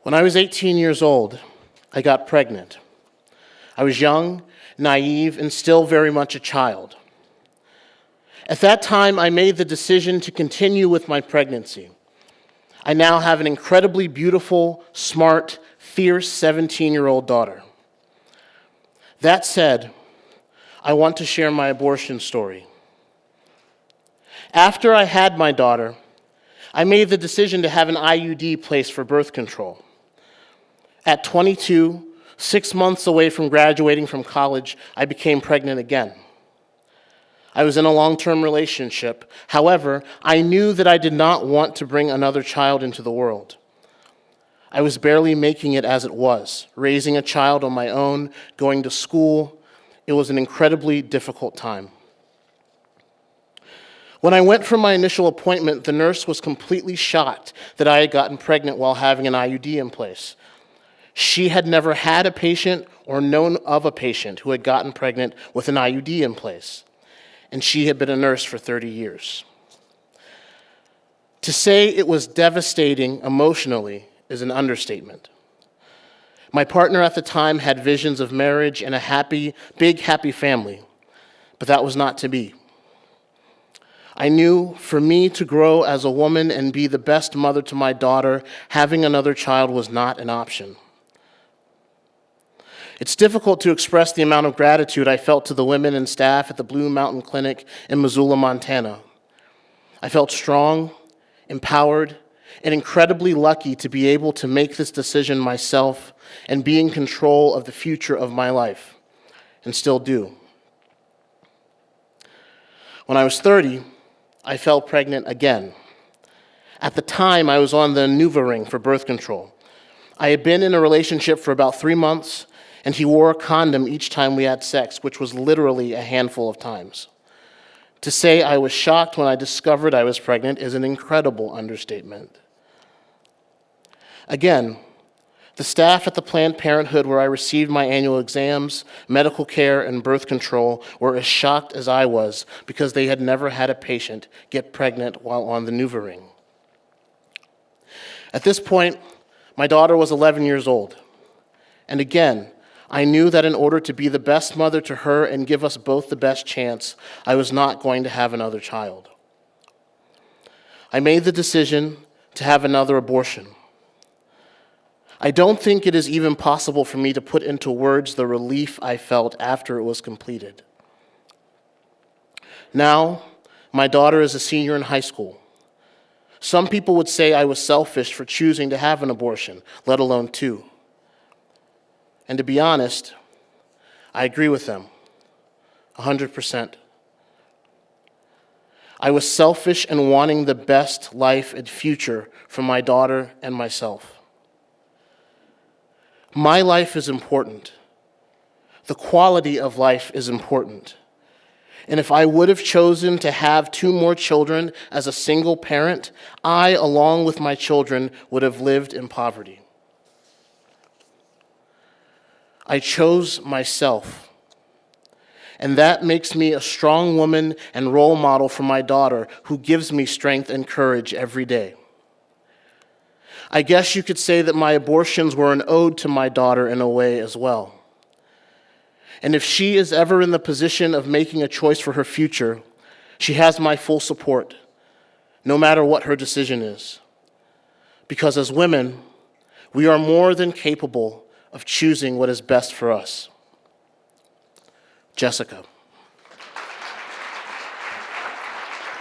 When I was 18 years old, I got pregnant. I was young, naive, and still very much a child. At that time, I made the decision to continue with my pregnancy. I now have an incredibly beautiful, smart, fierce 17-year-old daughter. That said, I want to share my abortion story. After I had my daughter, I made the decision to have an IUD placed for birth control. At 22, 6 months away from graduating from college, I became pregnant again. I was in a long-term relationship. However, I knew that I did not want to bring another child into the world. I was barely making it as it was, raising a child on my own, going to school. It was an incredibly difficult time. When I went for my initial appointment, the nurse was completely shocked that I had gotten pregnant while having an IUD in place. She had never had a patient or known of a patient who had gotten pregnant with an IUD in place, and she had been a nurse for 30 years. To say it was devastating emotionally is an understatement. My partner at the time had visions of marriage and a big happy family, but that was not to be. I knew for me to grow as a woman and be the best mother to my daughter, having another child was not an option. It's difficult to express the amount of gratitude I felt to the women and staff at the Blue Mountain Clinic in Missoula, Montana. I felt strong, empowered, and incredibly lucky to be able to make this decision myself and be in control of the future of my life, and still do. When I was 30, I fell pregnant again. At the time, I was on the NuvaRing for birth control. I had been in a relationship for about 3 months, and he wore a condom each time we had sex, which was literally a handful of times. To say I was shocked when I discovered I was pregnant is an incredible understatement. Again, the staff at the Planned Parenthood where I received my annual exams, medical care, and birth control were as shocked as I was because they had never had a patient get pregnant while on the NuvaRing. At this point, my daughter was 11 years old. And again, I knew that in order to be the best mother to her and give us both the best chance, I was not going to have another child. I made the decision to have another abortion. I don't think it is even possible for me to put into words the relief I felt after it was completed. Now, my daughter is a senior in high school. Some people would say I was selfish for choosing to have an abortion, let alone 2. And to be honest, I agree with them, 100%. I was selfish in wanting the best life and future for my daughter and myself. My life is important. The quality of life is important. And if I would have chosen to have 2 more children as a single parent, I, along with my children, would have lived in poverty. I chose myself, and that makes me a strong woman and role model for my daughter who gives me strength and courage every day. I guess you could say that my abortions were an ode to my daughter in a way as well. And if she is ever in the position of making a choice for her future, she has my full support, no matter what her decision is. Because as women, we are more than capable of choosing what is best for us. Jessica.